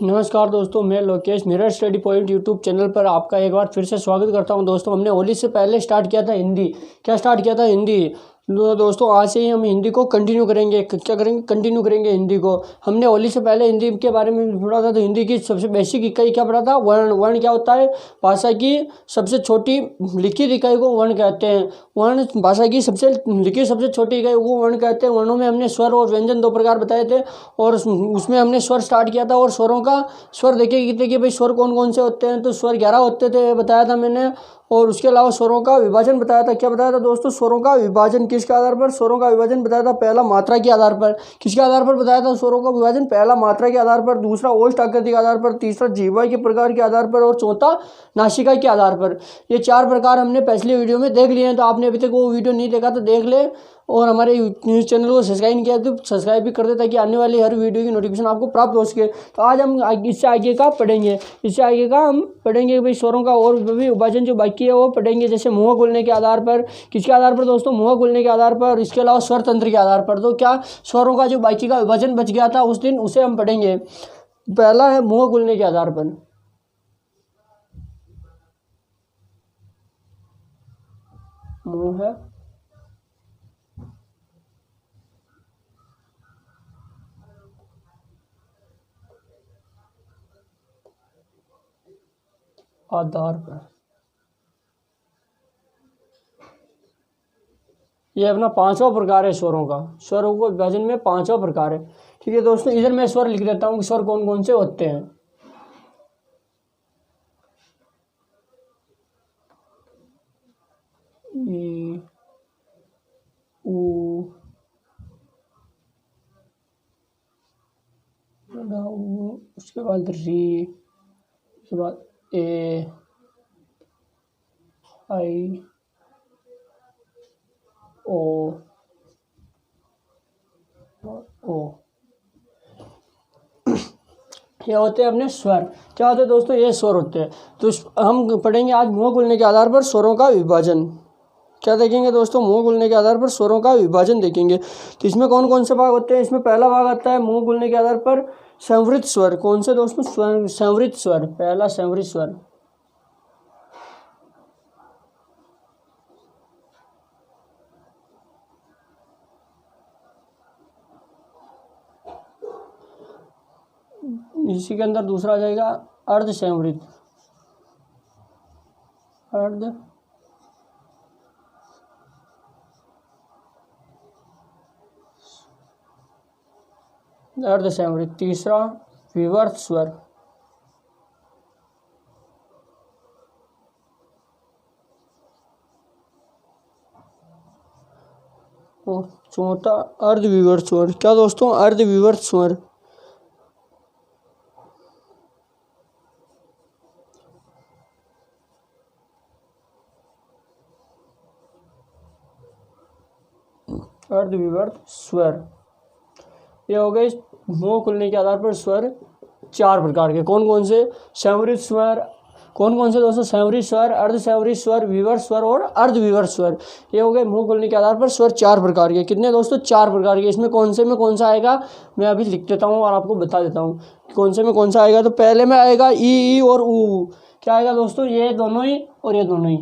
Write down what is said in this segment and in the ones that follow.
नमस्कार दोस्तों, मैं Lokesh mirror study point YouTube channel पर आपका एक बार फिर से स्वागत करता हूं। दोस्तों, हमने होली से पहले स्टार्ट किया था हिंदी। क्या स्टार्ट किया था? हिंदी। दोस्तों, आज से ही हम हिंदी को कंटिन्यू करेंगे। क्या करेंगे? कंटिन्यू करेंगे हिंदी को। हमने होली से पहले हिंदी के बारे में पढ़ा था, तो हिंदी की सबसे बेसिक इकाई क्या पढ़ा था? वर्ण। वर्ण क्या होता है? भाषा की सबसे छोटी लिखित इकाई को वर्ण कहते हैं। वर्ण भाषा की सबसे लिखित सबसे छोटी इकाई को वर्ण कहते हैं। वर्णों में हमने स्वर और व्यंजन दो प्रकार बताए थे, और उसमें हमने स्वर स्टार्ट किया था। और स्वरों का स्वर देखिए कितने कि भाई स्वर कौन कौन से होते हैं, तो स्वर 11 होते थे बताया था मैंने। और उसके अलावा स्वरों का विभाजन बताया था। क्या बताया था दोस्तों? स्वरों का विभाजन किसके आधार पर? स्वरों का विभाजन बताया था पहला मात्रा के आधार पर। किसके आधार पर बताया था स्वरों का विभाजन? पहला मात्रा के आधार पर, दूसरा ओष्ठ आकृति के आधार पर, तीसरा जीवा के प्रकार के आधार पर, और चौथा नासिका के आधार पर। ये 4 प्रकार हमने पिछली वीडियो में देख लिए हैं, तो आपने अभी तक वो वीडियो नहीं देखा तो देख ले। और हमारे न्यूज़ चैनल को सब्सक्राइब नहीं किया तो सब्सक्राइब भी कर दे, ताकि आने वाली हर वीडियो की नोटिफिकेशन आपको प्राप्त हो सके। तो आज हम इससे आगे का पढ़ेंगे। इससे आगे का हम पढ़ेंगे भाई स्वरों का और भी विभाजन जो बाकी है वो पढ़ेंगे, जैसे मुँह खुलने के आधार पर। किसके आधार पर दोस्तों? मुँह खुलने के आधार पर। इसके अलावा स्वर तंत्र के आधार पर। तो क्या स्वरों का जो बाकी का विभाजन बच गया था उस दिन, उसे हम पढ़ेंगे। पहला है मुँह खुलने के आधार पर। मुँह है आधार पर। ये अपना 5वां प्रकार है स्वरों का। स्वरों को विभाजन में 5वां प्रकार है। ठीक है दोस्तों, इधर मैं स्वर लिख देता हूँ कि स्वर कौन कौन से होते हैं। ई, ऊ, उसके बाद री, उसके बाद ए, आई, ओ, ओ। ये होते हैं अपने स्वर। क्या होते हैं दोस्तों? ये स्वर होते हैं। तो हम पढ़ेंगे आज मुंह खुलने के आधार पर स्वरों का विभाजन। क्या देखेंगे दोस्तों? मुंह खुलने के आधार पर स्वरों का विभाजन देखेंगे। तो इसमें कौन कौन से भाग होते हैं? इसमें पहला भाग आता है मुंह खुलने के आधार पर संवृत स्वर। कौन से दोस्तों? संवृत स्वर। पहला संवृत स्वर। इसी के अंदर दूसरा आ जाएगा अर्ध संवृत। अर्ध संवृत। तीसरा विवर्त स्वर। और चौथा अर्ध विवर्त स्वर। क्या दोस्तों? अर्ध विवर्त स्वर। अर्धविवर्त स्वर। ये हो गए मुंह खुलने के आधार पर स्वर 4 प्रकार के। कौन कौन से? संवृत स्वर। कौन कौन से दोस्तों? संवृत स्वर, अर्ध संवृत स्वर, विवर्त स्वर और अर्धविवर्त स्वर। ये हो गए मुंह खुलने के आधार पर स्वर 4 प्रकार के। कितने दोस्तों? 4 प्रकार के। इसमें कौन से में कौन सा आएगा मैं अभी लिख देता हूँ और आपको बता देता हूँ कौन से में कौन सा आएगा। तो पहले में आएगा ई और ऊ। क्या आएगा दोस्तों? ये दोनों ही और ये दोनों ही।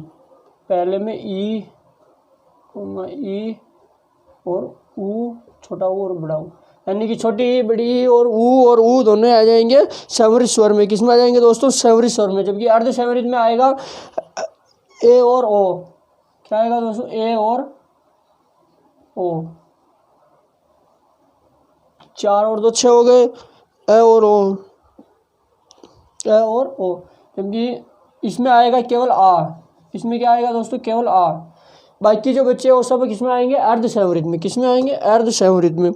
पहले में ई और ऊ, छोटा ऊ और बड़ा ऊ, यानी कि छोटी ई, बड़ी ई और ऊ दोनों आ जाएंगे संवृत स्वर में। किस में आ जाएंगे दोस्तों? संवृत स्वर में। जबकि अर्ध संवृत में आएगा ए और ओ। क्या आएगा दोस्तों? ए और ओ। 4 और 2 6 हो गए। ए और ओ, ए और ओ। जबकि इसमें आएगा केवल आ। इसमें क्या आएगा दोस्तों? केवल आ। बाकी जो बच्चे वो सब किसमें आएंगे? अर्ध संवृत में। किसमें आएंगे? अर्ध संवृत में।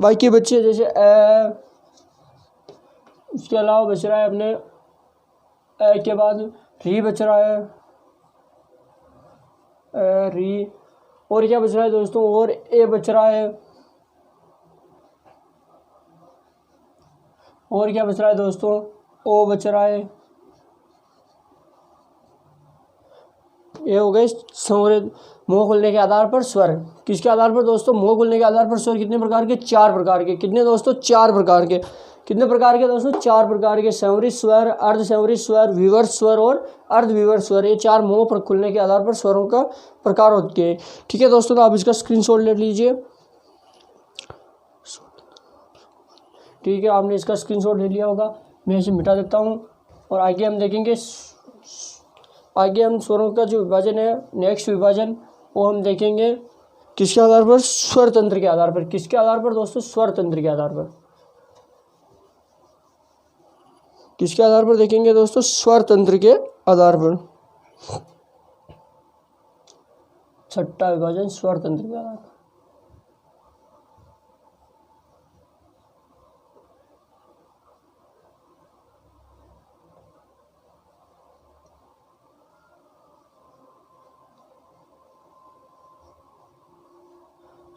बाकी बच्चे जैसे उसके अलावा बच रहा है अपने ए के बाद री बच रहा है, री। और क्या बच रहा है दोस्तों? और ए बच रहा है। और क्या बच रहा है दोस्तों? ओ बच रहा है। ये हो गए संवृत मुंह खुलने के आधार पर स्वर। किसके आधार पर दोस्तों? मुंह खुलने के आधार पर स्वर कितने प्रकार के? 4 प्रकार के। कितने दोस्तों? 4 प्रकार के। कितने प्रकार के दोस्तों? 4 प्रकार के, संवरित स्वर, अर्ध संवरित स्वर, विवर्त स्वर और अर्ध विवर्त स्वर। ये 4 मुंहों पर खुलने के आधार पर स्वरों का प्रकार होते हैं। ठीक है दोस्तों, तो आप इसका स्क्रीनशॉट ले लीजिए। ठीक है, आपने इसका स्क्रीनशॉट ले लिया होगा, मैं इसे मिटा देता हूँ। और आगे हम देखेंगे, आगे हम स्वरों का जो विभाजन है, नेक्स्ट विभाजन, वो हम देखेंगे किसके आधार पर? स्वर तंत्र के आधार पर। किसके आधार पर दोस्तों? स्वर तंत्र के आधार पर। किसके आधार पर देखेंगे दोस्तों? स्वर तंत्र के आधार पर। छठा विभाजन स्वर तंत्र के आधार पर।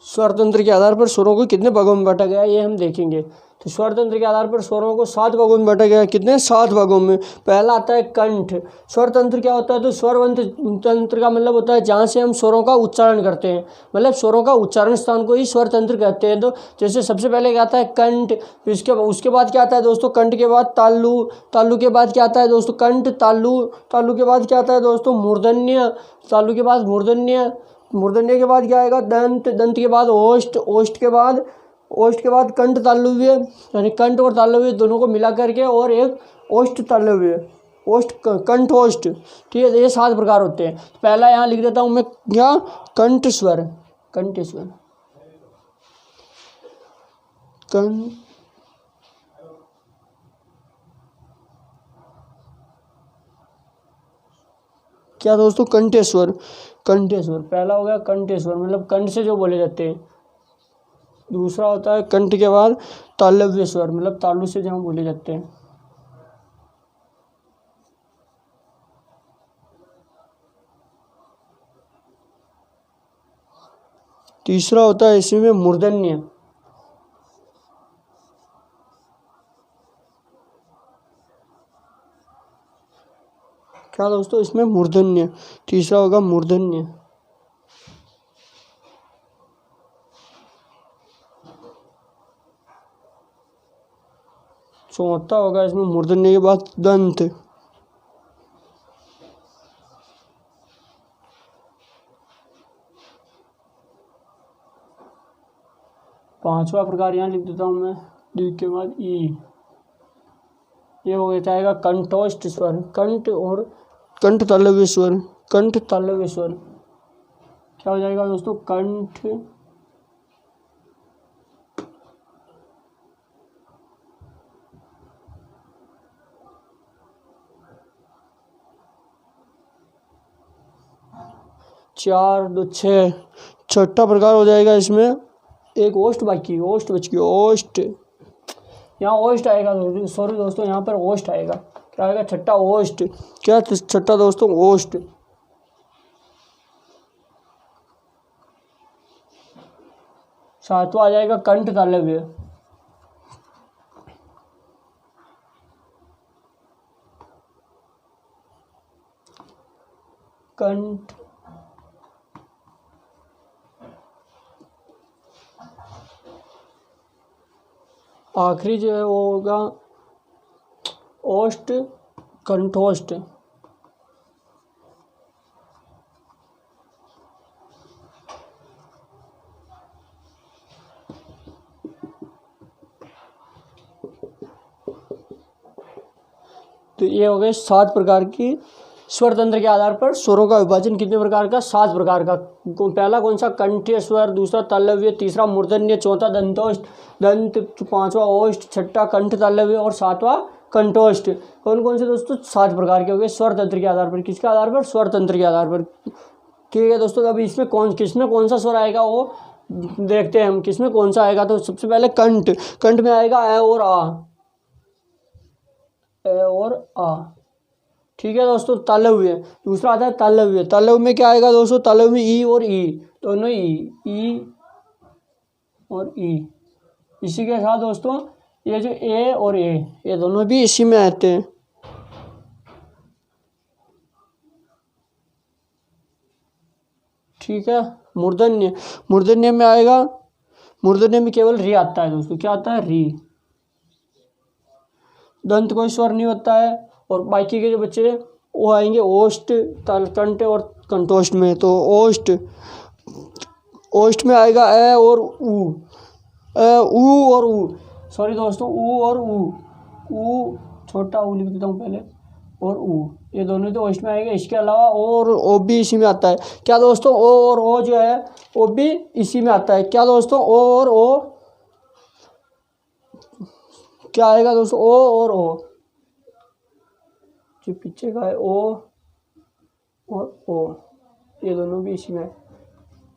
स्वर तंत्र के आधार पर स्वरों को कितने भागों में बांटा गया, ये हम देखेंगे। तो स्वर तंत्र के आधार पर स्वरों को 7 भागों में बांटा गया। कितने? 7 भागों में। पहला आता है कंठ। स्वर तंत्र क्या होता है? तो स्वर तंत्र का मतलब होता है जहाँ से हम स्वरों का उच्चारण करते हैं, मतलब स्वरों का उच्चारण स्थान को ही स्वर तंत्र कहते हैं। तो जैसे सबसे पहले क्या आता है? कंठ। उसके बाद क्या आता है दोस्तों? कंठ के बाद तालु। तालु के बाद क्या आता है दोस्तों? कंठ। तालु। तालु के बाद क्या आता है दोस्तों? मूर्धन्य। तालु के बाद मूर्धन्य। मूर्धन्य के बाद क्या आएगा? दंत। दंत के बाद ओष्ठ। ओष्ठ के बाद कंठ तालव्य, यानी कंठ और तालव्य दोनों को मिला करके और एक ओष्ठ तालव्य, ओष्ठ कंठ ओष्ठ। ठीक है, ये 7 प्रकार होते हैं। पहला यहाँ लिख देता हूँ मैं, क्या? कंठ स्वर। कंठ स्वर। क्या दोस्तों? कंठेश्वर। कंठेश्वर पहला हो गया, कंठेश्वर मतलब कंठ से जो बोले जाते हैं। दूसरा होता है कंठ के बाद तालव्य स्वर, मतलब तालु से जहाँ बोले जाते हैं। तीसरा होता है इसमें मूर्धन्य। क्या दोस्तों? इसमें मूर्धन्य। तीसरा होगा मूर्धन्य। चौथा होगा इसमें मूर्धन्य के बाद दंत। पांचवा प्रकार यहाँ लिख देता हूँ मैं, डी के बाद ई। ये हो जाएगा कंठोष्ठ स्वर। कंठ और कंठ तालव्य स्वर। कंठ तालव्य स्वर क्या हो जाएगा दोस्तों? कंठ चार दो छः। छठा प्रकार हो जाएगा इसमें एक ओष्ठ बाकी, ओष्ठ बच गई, ओष्ठ। यहाँ ओष्ठ आएगा, सॉरी दोस्तों, यहाँ पर ओष्ठ आएगा। क्या आएगा? छठा ओष्ठ। क्या छठा दोस्तों? ओष्ठ। सातवां आ जाएगा कंठ तालव्य। कंठ आखिरी जो है वो होगा ओष्ठ कंठोष्ठ। तो ये हो गए 7 प्रकार की स्वर तंत्र के आधार पर स्वरों का विभाजन। कितने प्रकार का? 7 प्रकार का। पहला कौन सा? कंठीय स्वर। दूसरा तालव्य। तीसरा मूर्धन्य। चौथा दंतोष्ठ दंत। पांचवा ओष्ठ। छठा कंठ तालव्य और सातवां कंठोष्ठ। कौन कौन से दोस्तों? 7 प्रकार के हो गए स्वर तंत्र के आधार पर। किसके आधार पर? स्वर तंत्र के आधार पर। ठीक है दोस्तों, अभी इसमें किसमें कौन सा स्वर आएगा वो देखते हैं हम, किसमें कौन सा आएगा। तो सबसे पहले कंठ। कंठ में आएगा ए और आ। ए और आ। ठीक है दोस्तों। तालव्य। दूसरा आता है तालव्य। तालव्य में क्या आएगा दोस्तों? तालव्य में ई और ई, दोनों ई और ई। इसी के साथ दोस्तों ये जो ए और ए, ये दोनों भी इसी में आते हैं। ठीक है। मूर्धन्य। मूर्धन्य में आएगा, मूर्धन्य में केवल री आता है दोस्तों। क्या आता है? री। दंत कोई स्वर नहीं होता है। और बाकी के जो बच्चे वो आएंगे ओष्ठ, कंठ और कंठोष्ठ में। तो ओष्ठ में आएगा ए और ऊ, ऊ और ऊ, सॉरी दोस्तों, ऊ और ऊ, छोटा ऊ लिख देता हूँ पहले, और ऊ, ये दोनों तो ओष्ठ में आएंगे। इसके अलावा ओ और ओ भी इसी में आता है। क्या दोस्तों, ओ और ओ जो है वो भी इसी में आता है। क्या दोस्तों, ओ और ओ क्या आएगा दोस्तों, ओ और ओ, जो पीछे का है ओ और ओ, ये दोनों भी इसी में।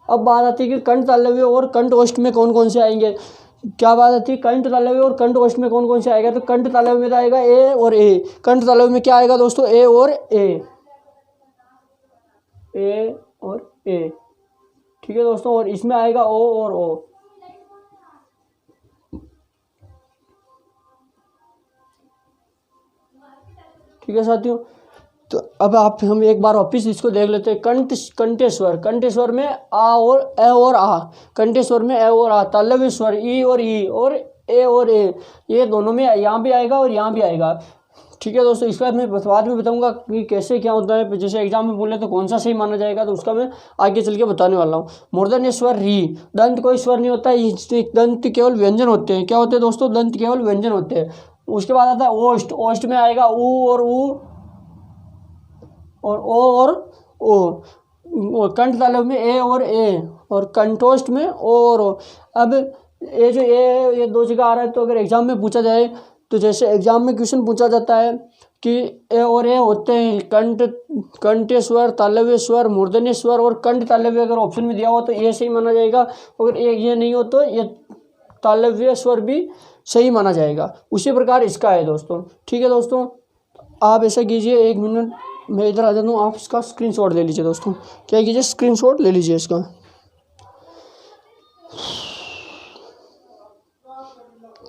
अब बात आती है कि कंठ तालव्य और कंठ ओष्ठ में कौन कौन से आएंगे। क्या बात आती है, कंठ तालव्य और कंठ ओष्ठ में कौन कौन से आएगा। तो कंठ तालव्य में तो आएगा ए और ए। कंठ तालव्य में क्या आएगा दोस्तों, ए और ए, ए और ए, ठीक है दोस्तों। और इसमें आएगा ओ और ओ। ठीक है साथियों, तो अब हम एक बार वापिस इसको देख लेते हैं। कंठेश्वर में आ और ए और आ, कंठेश्वर में ए और आ। तालव्य स्वर ई और ई और ए और ए, ये दोनों में यहाँ भी आएगा और यहाँ भी आएगा। ठीक है दोस्तों, इसका मैं बाद में बताऊंगा कि कैसे क्या होता है। जैसे एग्जाम में बोले तो कौन सा सही माना जाएगा, तो उसका मैं आगे चल के बताने वाला हूँ। मूर्धन्य स्वर री, दंत कोई स्वर नहीं होता है, दंत केवल व्यंजन होते हैं। क्या होते हैं दोस्तों, दंत केवल व्यंजन होते हैं। उसके बाद आता है ओष्ठ, ओष्ठ में आएगा ऊ और ऊ और ओ और ओ। कंठ तालव्य में ए और ए, और कंठोष्ठ में ओ और ओ। अब ये जो ये दो जगह आ रहा है, तो अगर एग्जाम में पूछा जाए, तो जैसे एग्जाम में क्वेश्चन पूछा जाता है कि ए और ए होते हैं कंठ्य स्वर, तालव्य स्वर, मूर्धन्य स्वर और कंठ तालव्य, अगर ऑप्शन में दिया हो तो ये सही माना जाएगा। अगर ये नहीं हो तो ये तालव्य स्वर भी सही माना जाएगा। उसी प्रकार इसका है दोस्तों। ठीक है दोस्तों, आप ऐसा कीजिए, 1 मिनट मैं इधर आ जाता हूँ, आप इसका स्क्रीनशॉट ले लीजिए दोस्तों। क्या कीजिए, स्क्रीनशॉट ले लीजिए इसका।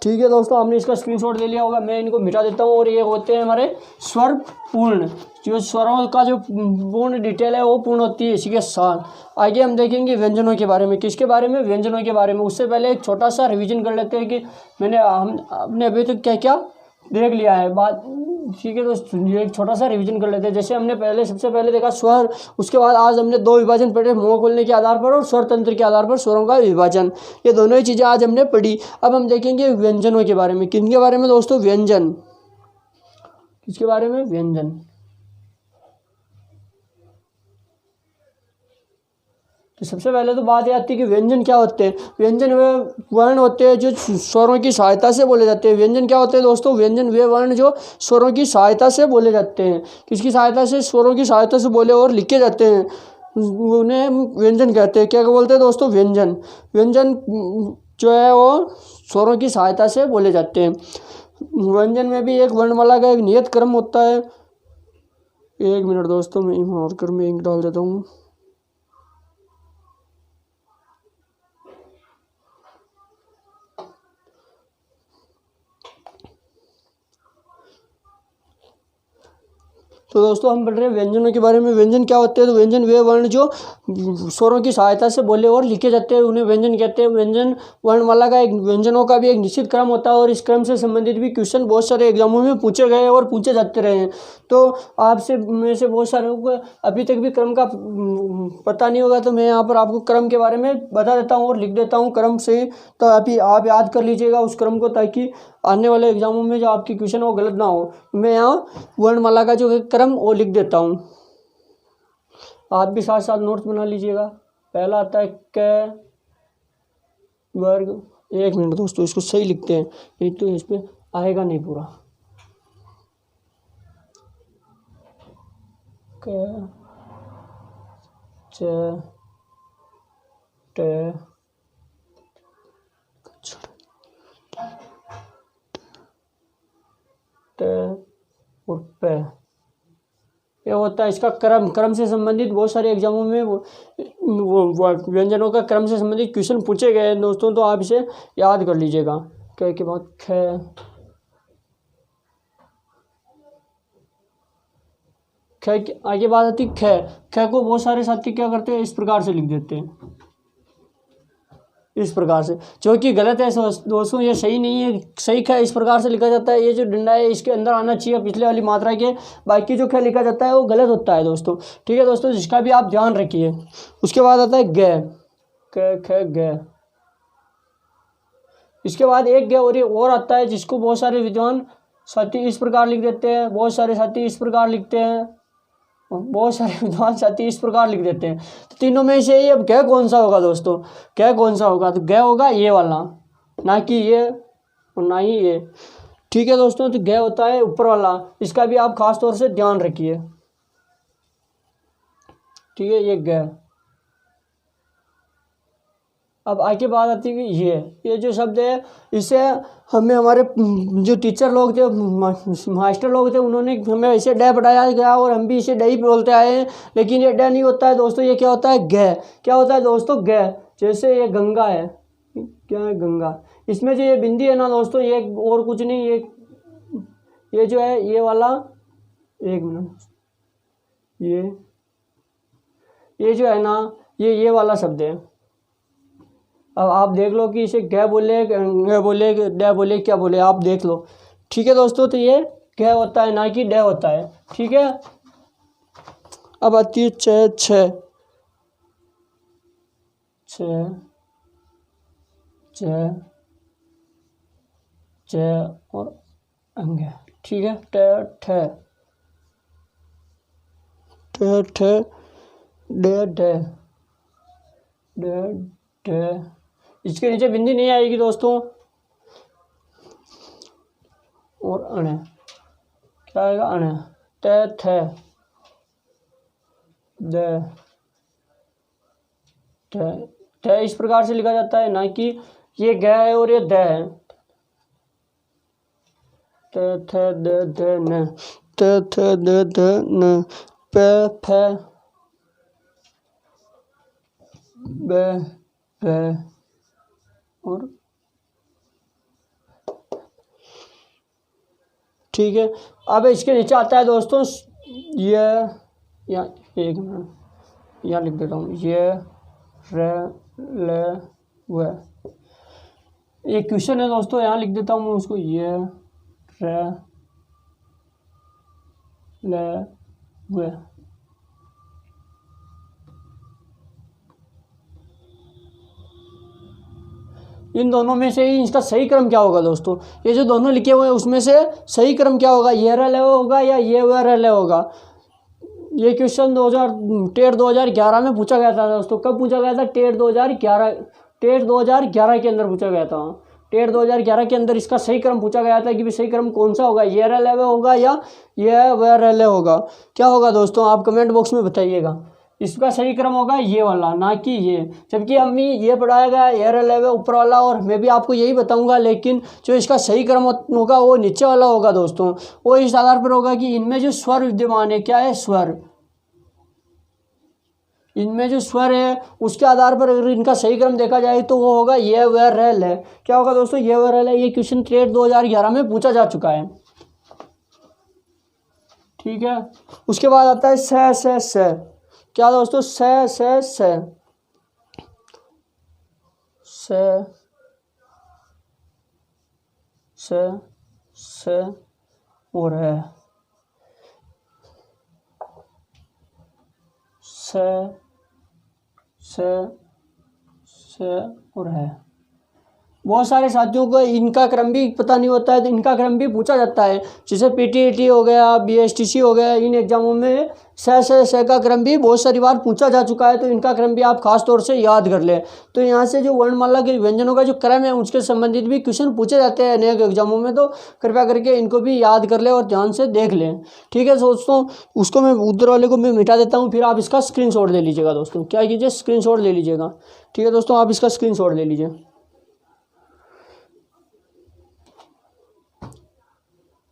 ठीक है दोस्तों, हमने इसका स्क्रीनशॉट ले लिया होगा। मैं इनको मिटा देता हूँ। और ये होते हैं हमारे स्वर पूर्ण, जो स्वरों का जो पूर्ण डिटेल है वो पूर्ण होती है इसी के साथ। आगे हम देखेंगे व्यंजनों के बारे में। किसके बारे में, व्यंजनों के बारे में। उससे पहले एक छोटा सा रिवीजन कर लेते हैं कि हमने अभी तक क्या क्या देख लिया है बात। ठीक है दोस्तों, ये एक छोटा सा रिवीजन कर लेते हैं। जैसे हमने सबसे पहले देखा स्वर, उसके बाद आज हमने 2 विभाजन पढ़े, मुंह खोलने के आधार पर और स्वर तंत्र के आधार पर स्वरों का विभाजन। ये दोनों ही चीज़ें आज हमने पढ़ी। अब हम देखेंगे व्यंजनों के बारे में। किनके बारे में दोस्तों, व्यंजन। किसके बारे में, व्यंजन। तो सबसे पहले तो बात ये आती है कि व्यंजन क्या होते हैं। व्यंजन वे वर्ण होते हैं जो स्वरों की सहायता से बोले जाते हैं। व्यंजन क्या होते हैं दोस्तों, व्यंजन वे वर्ण जो स्वरों की सहायता से बोले जाते हैं। किसकी सहायता से, स्वरों की सहायता से बोले और लिखे जाते हैं, उन्हें व्यंजन कहते हैं। क्या बोलते हैं दोस्तों, व्यंजन। व्यंजन जो है वो स्वरों की सहायता से बोले जाते हैं। व्यंजन में भी एक वर्णमाला का एक नियत क्रम होता है। 1 मिनट दोस्तों, मैं मार्कर में इंक डाल देता हूँ। तो दोस्तों हम पढ़ रहे हैं व्यंजनों के बारे में। व्यंजन क्या होते हैं, तो व्यंजन वे वर्ण जो स्वरों की सहायता से बोले और लिखे जाते हैं, उन्हें व्यंजन कहते हैं। व्यंजन वर्णमाला का एक, व्यंजनों का भी एक निश्चित क्रम होता है, और इस क्रम से संबंधित भी क्वेश्चन बहुत सारे एग्जामों में पूछे गए और पूछे जाते रहे हैं। तो आपसे में से बहुत सारे को अभी तक भी क्रम का पता नहीं होगा, तो मैं यहाँ पर आपको क्रम के बारे में बता देता हूँ और लिख देता हूँ क्रम से। तो अभी आप याद कर लीजिएगा उस क्रम को, ताकि आने वाले एग्जामों में जो आपकी क्वेश्चन वो गलत ना हो। मैं यहाँ वर्णमाला का जो क्रम वो लिख देता हूँ, आप भी साथ साथ नोट्स बना लीजिएगा। पहला आता है क वर्ग। 1 मिनट दोस्तों, इसको सही लिखते हैं, नहीं तो इस पे आएगा नहीं पूरा। क च ट और प, ये होता है इसका क्रम। क्रम से संबंधित बहुत सारे एग्जामों में वो व्यंजनों का क्रम से संबंधित क्वेश्चन पूछे गए हैं दोस्तों, तो आप इसे याद कर लीजिएगा। क के बाद ख, आगे बात आती ख। ख को बहुत सारे साथी क्या करते हैं, इस प्रकार से लिख देते हैं। इस प्रकार से, जो कि गलत है दोस्तों, ये सही नहीं है। सही ख इस प्रकार से लिखा जाता है, ये जो डंडा है इसके अंदर आना चाहिए पिछले वाली मात्रा के, बाकी जो ख लिखा जाता है वो गलत होता है दोस्तों। ठीक है दोस्तों, जिसका भी आप ध्यान रखिए। उसके बाद आता है ग, क ख ग। इसके बाद एक ग और आता है, जिसको बहुत सारे विद्वान साथी इस प्रकार लिख देते हैं, बहुत सारे साथी इस प्रकार लिखते हैं, बहुत सारे विद्वान साथी इस प्रकार लिख देते हैं। तो तीनों में से ये अब ग कौन सा होगा दोस्तों, ग कौन सा होगा? तो ग होगा ये वाला, ना कि ये और ना ही ये। ठीक है दोस्तों, तो ग होता है ऊपर वाला, इसका भी आप खास तौर से ध्यान रखिए। ठीक है, ये ग। अब आगे बात आती है कि ये जो शब्द है, इसे हमें हमारे जो टीचर लोग थे, मास्टर लोग थे, उन्होंने हमें इसे डे पढ़ाया गया और हम भी इसे डे ही बोलते आए हैं। लेकिन ये डे नहीं होता है दोस्तों, ये क्या होता है? ग। क्या होता है दोस्तों? ग। जैसे ये गंगा है, क्या है? गंगा। इसमें जो ये बिंदी है ना दोस्तों, ये और कुछ नहीं, ये जो है ये वाला, एक मिनट, ये जो है ना, ये वाला शब्द है। अब आप देख लो कि इसे ग बोले, बोले, डे बोले, क्या बोले, आप देख लो। ठीक है दोस्तों, तो ये ग होता है, ना कि डे होता है। ठीक है, अब आती है छ, छ, छ, छ, छ और अंग। ठीक है, ट, ठ, ठ, ठ, डे, डे, डे, डे। इसके नीचे बिंदी नहीं आएगी दोस्तों। और अण, क्या आएगा? अण, त, थ, द, ठ इस प्रकार से लिखा जाता है, ना कि ये ग है और ये द है। त, थ, द, न, त, थ, द, न, प, फ, ब, भ और। ठीक है, अब इसके नीचे आता है दोस्तों ये, या एक मिनट यहाँ लिख देता हूँ, ये, र, ल, व। एक क्वेश्चन है दोस्तों, यहाँ लिख देता हूँ मैं उसको, ये, र, ल, व। इन दोनों में से ही इसका सही क्रम क्या होगा दोस्तों? ये जो दोनों लिखे हुए हैं उसमें से सही क्रम क्या होगा? ये रले होगा या ये व रले होगा? ये क्वेश्चन 2011 में पूछा गया था दोस्तों। कब पूछा गया था? टेट 2011 के अंदर पूछा गया था। टेट 2011 के अंदर इसका सही क्रम पूछा गया था कि भाई सही क्रम कौन सा होगा, ये रले होगा या ये व रले होगा? क्या होगा दोस्तों, आप कमेंट बॉक्स में बताइएगा। इसका सही क्रम होगा ये वाला, ना कि ये। जबकि हमें ये पढ़ाया गया एयर लेवल ऊपर वाला, और मैं भी आपको यही बताऊंगा, लेकिन जो इसका सही क्रम होगा वो नीचे वाला होगा दोस्तों। वो इस आधार पर होगा कि इनमें जो स्वर विद्यमान है, क्या है? स्वर। इनमें जो स्वर है उसके आधार पर अगर इनका सही क्रम देखा जाए तो वो होगा ये व रेल है। क्या होगा दोस्तों? ये व रेल है। ये क्वेश्चन टेट 2011 में पूछा जा चुका है। ठीक है, उसके बाद आता है स। क्या दोस्तों? स और है स और है। बहुत सारे साथियों को इनका क्रम भी पता नहीं होता है, तो इनका क्रम भी पूछा जाता है। जैसे पीटीईटी हो गया, बीएसटीसी हो गया, इन एग्जामों में स का क्रम भी बहुत सारी बार पूछा जा चुका है, तो इनका क्रम भी आप खास तौर से याद कर लें। तो यहाँ से जो वर्णमाला के व्यंजनों का जो क्रम है उसके संबंधित भी क्वेश्चन पूछे जाते हैं अनेक एग्जामों में, तो कृपया करके इनको भी याद कर लें और ध्यान से देख लें। ठीक है दोस्तों, उसको मैं उधर वाले को मैं मिटा देता हूँ, फिर आप इसका स्क्रीनशॉट ले लीजिएगा दोस्तों। क्या कीजिए? स्क्रीनशॉट ले लीजिएगा। ठीक है दोस्तों, आप इसका स्क्रीनशॉट ले लीजिए।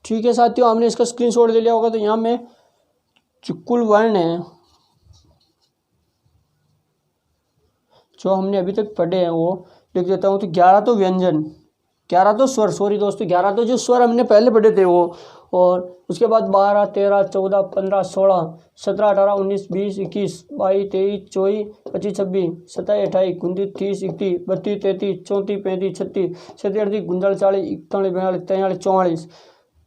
ठीक है साथियों, आपने इसका स्क्रीनशॉट ले लिया होगा। तो यहाँ में जो कुल वर्ण है जो हमने अभी तक पढ़े हैं वो लिख देता हूँ। तो 11 तो व्यंजन, 11 तो स्वर, सॉरी दोस्तों, 11 तो जो स्वर हमने पहले पढ़े थे वो, और उसके बाद 12, 13, 14, 15, 16, 17, 18, 19, 20, 21, 22, 23, 24, 25, 26, 27, 28, 29, 30, 31, 32, 33, 34, 35, 36, 37, 38, 39, 40, 41, 42, 43, 44,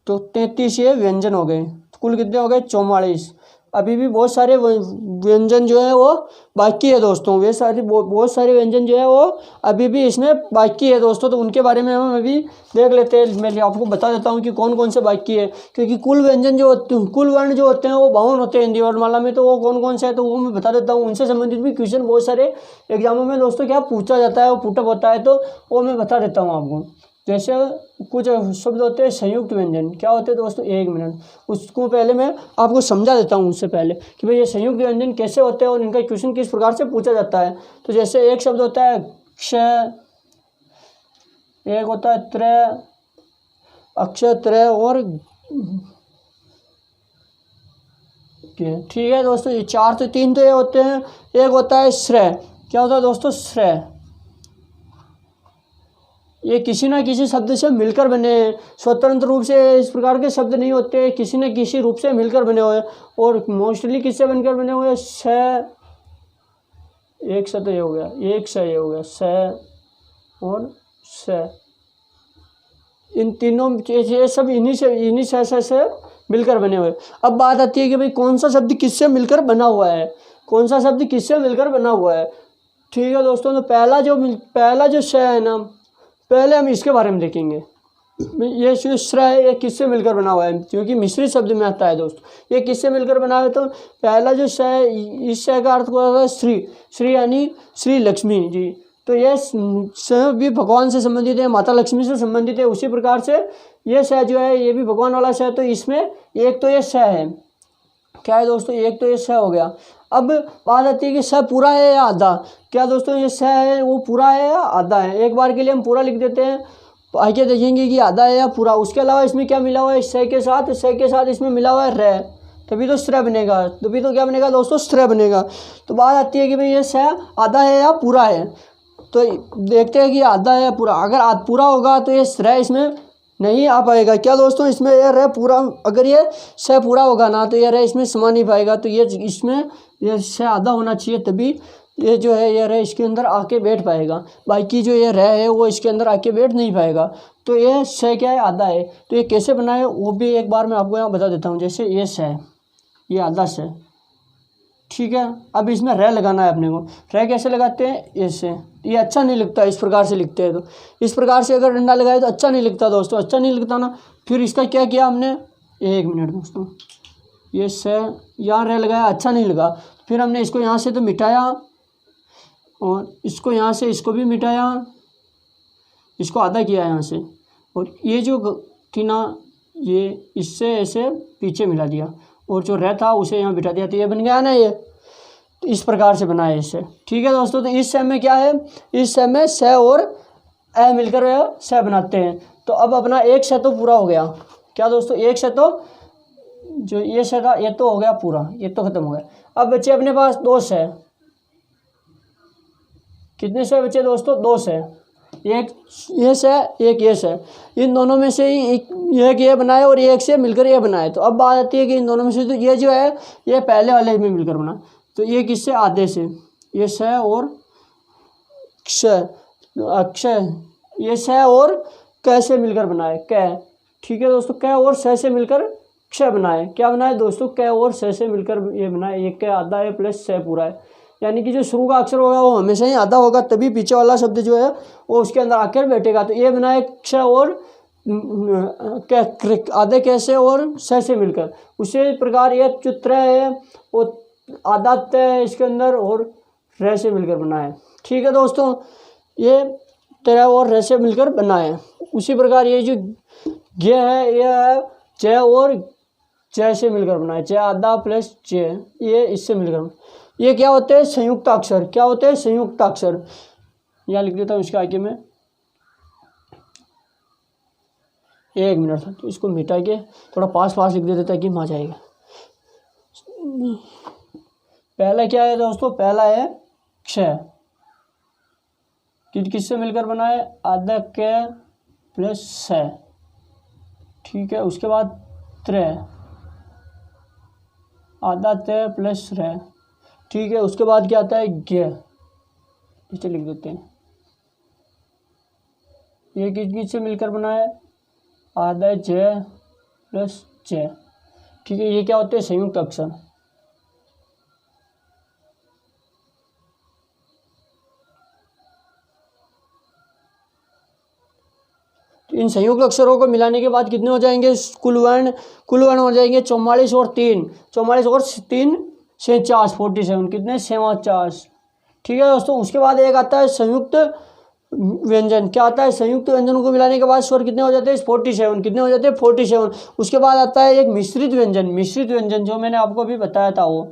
तो 33 ये व्यंजन हो गए। कुल कितने हो गए? 44। अभी भी बहुत सारे व्यंजन जो है वो बाकी है दोस्तों, वे सारे बहुत सारे व्यंजन जो है वो अभी भी इसमें बाकी है दोस्तों। तो उनके बारे में हम अभी देख लेते हैं। मैं आपको बता देता हूँ कि कौन कौन से बाकी है, क्योंकि कुल व्यंजन जो होते हैं, कुल वर्ण जो होते हैं वो 52 होते हैं हिंदी वर्णमाला में। तो वो कौन कौन से है तो वो मैं बता देता हूँ। उनसे संबंधित भी क्वेश्चन बहुत सारे एग्जामों में दोस्तों क्या पूछा जाता है, वो पुटअप होता है, तो वो मैं बता देता हूँ आपको। जैसे कुछ शब्द होते हैं संयुक्त व्यंजन, क्या होते हैं दोस्तों? 1 मिनट, उसको पहले मैं आपको समझा देता हूँ उससे पहले कि भाई ये संयुक्त व्यंजन कैसे होते हैं और इनका क्वेश्चन किस प्रकार से पूछा जाता है। तो जैसे एक शब्द होता है क्षय, एक होता है त्रय, अक्षय, त्रय और ठीक है दोस्तों। ये 4 तो 3 तो ये होते हैं। एक होता है श्रेय, क्या होता है दोस्तों? श्रेय, ये किसी ना किसी शब्द से मिलकर बने हैं, स्वतंत्र रूप से इस प्रकार के शब्द नहीं होते, किसी न किसी रूप से मिलकर बने हुए। और मोस्टली किससे बनकर बने हुए? स, एक स तो ये हो गया, एक स ये हो गया, स और स, इन तीनों ये सब इन्हीं से मिलकर बने हुए। अब बात आती है कि भाई कौन सा शब्द किससे मिलकर बना हुआ है, कौन सा शब्द किससे मिलकर बना हुआ है। ठीक है दोस्तों, तो पहला जो स है ना, पहले हम इसके बारे में देखेंगे। ये जो श्र है ये किससे मिलकर बना हुआ है, क्योंकि मिश्रित शब्द में आता है दोस्तों। ये किससे मिलकर बना हुआ है? तो पहला जो श है, इस श का अर्थ होता है श्री, श्री यानी श्री लक्ष्मी जी। तो ये स भी भगवान से संबंधित है, माता लक्ष्मी से संबंधित है। उसी प्रकार से ये श जो है ये भी भगवान वाला श है। तो इसमें एक तो ये श है, क्या है दोस्तों? एक तो ये स हो गया। अब बात आती है कि स पूरा है या आधा। क्या दोस्तों ये स है वो पूरा है या आधा है? एक बार के लिए हम पूरा लिख देते हैं, आगे देखेंगे कि आधा है या पूरा। उसके अलावा इसमें क्या मिला हुआ है? स के साथ इसमें मिला हुआ है र, तभी तो श्र बनेगा, तभी तो क्या बनेगा दोस्तों? श्र बनेगा। तो बात आती है कि भाई ये स आधा है या पूरा है। तो देखते हैं कि आधा है या पूरा। अगर पूरा होगा तो ये श्र इसमें नहीं आ पाएगा। क्या दोस्तों? इसमें ये रे पूरा, अगर ये स पूरा होगा ना तो ये रे इसमें समा नहीं पाएगा। तो ये इसमें ये स आधा होना चाहिए, तभी ये जो है ये रे इसके अंदर आके बैठ पाएगा। बाकी जो ये रे है वो इसके अंदर आके बैठ नहीं पाएगा। तो ये स क्या है? आधा है। तो ये कैसे बनाए वो भी एक बार मैं आपको यहाँ बता देता हूँ। जैसे ये स है, ये आधा स, ठीक है। अब इसमें रे लगाना है अपने को। रे कैसे लगाते हैं? ऐसे। ये अच्छा नहीं लिखता, इस प्रकार से लिखते हैं। तो इस प्रकार से अगर डंडा लगाए तो अच्छा नहीं लिखता दोस्तों, अच्छा नहीं लिखता ना। फिर इसका क्या किया हमने? 1 मिनट दोस्तों, ये स यहाँ रे लगाया, अच्छा नहीं लगा। फिर हमने इसको यहाँ से तो मिटाया और इसको यहाँ से इसको भी मिटाया, इसको आधा किया यहाँ से, और ये जो थी ना ये इससे ऐसे पीछे मिला दिया और जो रे था उसे यहाँ बिठा दिया। तो ये बन गया ना ये। तो इस प्रकार से बना है इससे, ठीक है दोस्तों। तो इस स में क्या है? इस स में स और ए मिलकर स बनाते हैं। तो अब अपना एक स तो पूरा हो गया। क्या दोस्तों? एक स तो जो ये स था ये तो हो गया पूरा, ये तो खत्म हो गया। अब बच्चे अपने पास 2 स। कितने स बच्चे दोस्तों? 2 स। एक ये स एक ये स, इन दोनों में से ही एक ये बनाए और एक से मिलकर ये बनाए। तो अब बात आती है कि इन दोनों में से तो ये जो है ये पहले वाले में मिलकर बना, तो ये किससे? आधे से। ये स और क्ष, अक्षय, ये स और क से मिलकर बनाए, क, ठीक है दोस्तों। क और स से मिलकर क्ष बनाए। क्या बनाए दोस्तों? क और स से मिलकर ये बनाए। ये क आधा है प्लस स पूरा है, यानी कि जो शुरू का अक्षर होगा वो हमेशा ही आधा होगा, तभी पीछे वाला शब्द जो है वो उसके अंदर आकर बैठेगा। तो ये बनाए क्ष और आधे कैसे और स से मिलकर। उसी प्रकार ये जो त्रय है वो आधा तय है इसके अंदर और र से मिलकर बना है, ठीक है दोस्तों। ये त्रय और र से मिलकर बना है। उसी प्रकार ये जो ज है ये है ज और ज से मिलकर बना है। ज आधा प्लस ज, ये इससे मिलकर। ये क्या होते हैं? संयुक्त अक्षर। क्या होते हैं? संयुक्त अक्षर। यहाँ लिख देता हूँ इसके आगे में, 1 मिनट था, तो इसको मिटा के थोड़ा पास लिख देते ताकि वहाँ जाएगा। पहला क्या है दोस्तों? पहला है क्षय, किससे मिलकर बना है? आधा क प्लस स, ठीक है। उसके बाद त्रे, आधा ते प्लस रे। ठीक है, उसके बाद क्या आता है गे, इसे लिख देते हैं। ये किस किस से मिलकर बना है, आधा जे प्लस जे। ठीक है, ये क्या होते हैं संयुक्त अक्षर। इन संयुक्त अक्षरों को मिलाने के बाद कितने हो जाएंगे कुल वर्ण हो जाएंगे 44 और 3, 44 और 3 47, 47, कितने 47। ठीक है दोस्तों, उसके बाद एक आता है संयुक्त व्यंजन। क्या आता है, संयुक्त व्यंजनों को मिलाने के बाद स्वर कितने हो जाते हैं 47, कितने हो जाते हैं 47। उसके बाद आता है एक मिश्रित व्यंजन, मिश्रित व्यंजन जो मैंने आपको अभी बताया था वो,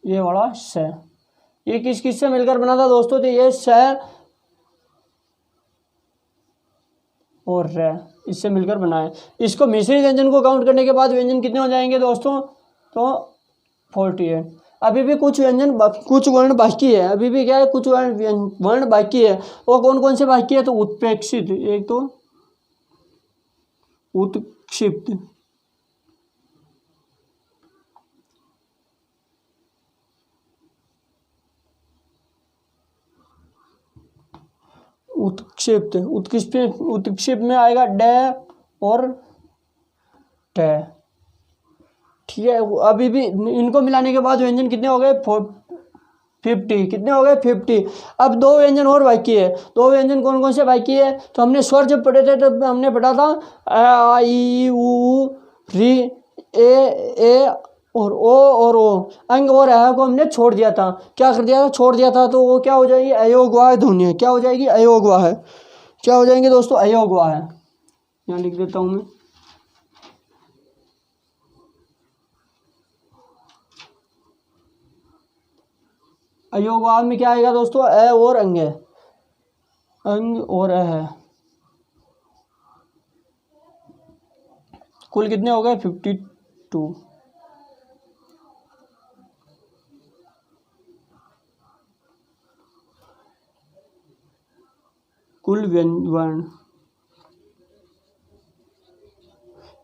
ये वाला स। ये किस किस से मिलकर बना था दोस्तों, तो ये स और र, इससे मिलकर बना है। इसको मिश्रित व्यंजन को काउंट करने के बाद व्यंजन कितने हो जाएंगे दोस्तों, तो 48। अभी भी कुछ व्यंजन कुछ वर्ण बाकी है, अभी भी क्या है कुछ वर्ण बाकी है। वो कौन कौन से बाकी है, तो उत्प्रेक्षित, एक तो उत्क्षिप्त, उत्क्षिप्त, उत्क्षिप्त में आएगा डे और टे। ठीक है, अभी भी इनको मिलाने के बाद व्यंजन कितने हो गए 50, कितने हो गए 50। अब दो व्यंजन और बाकी है। दो व्यंजन कौन कौन से बाकी है, तो हमने स्वर जब पढ़े थे तब हमने पढ़ा था आ ई उ री ए और ओ और ओ। अंग और अ को हमने छोड़ दिया था, क्या कर दिया था, छोड़ दिया था। तो वो क्या हो जाएगी अयोगवाह ध्वनि, क्या हो जाएगी अयोगवाह, क्या हो जाएंगे दोस्तों अयोगवाह। यहाँ लिख देता हूँ मैं, अयोगवाह में क्या आएगा दोस्तों, अ और अंग है, अंग और अ है। कुल कितने हो गए 52। कुल वर्ण,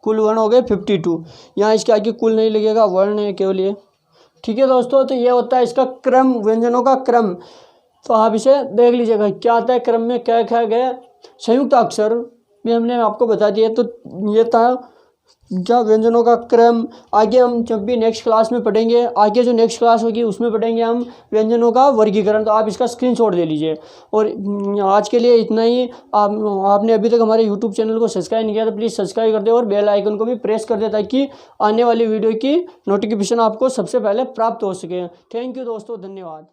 कुल वर्ण हो गए 52। यहाँ इसके आगे कुल नहीं लगेगा, वर्ण है केवल ये। ठीक है दोस्तों, तो ये होता है इसका क्रम, व्यंजनों का क्रम। तो आप इसे देख लीजिएगा क्या आता है क्रम में, क्या क्या गया। संयुक्त अक्षर भी हमने आपको बता दिया। तो ये था क्या व्यंजनों का क्रम। आगे हम जब भी नेक्स्ट क्लास में पढ़ेंगे, आगे जो नेक्स्ट क्लास होगी उसमें पढ़ेंगे हम व्यंजनों का वर्गीकरण। तो आप इसका स्क्रीनशॉट ले लीजिए। और आज के लिए इतना ही। आपने अभी तक हमारे यूट्यूब चैनल को सब्सक्राइब नहीं किया तो प्लीज़ सब्सक्राइब कर दे और बेल आइकन को भी प्रेस कर दे, ताकि आने वाली वीडियो की नोटिफिकेशन आपको सबसे पहले प्राप्त हो सके। थैंक यू दोस्तों, धन्यवाद।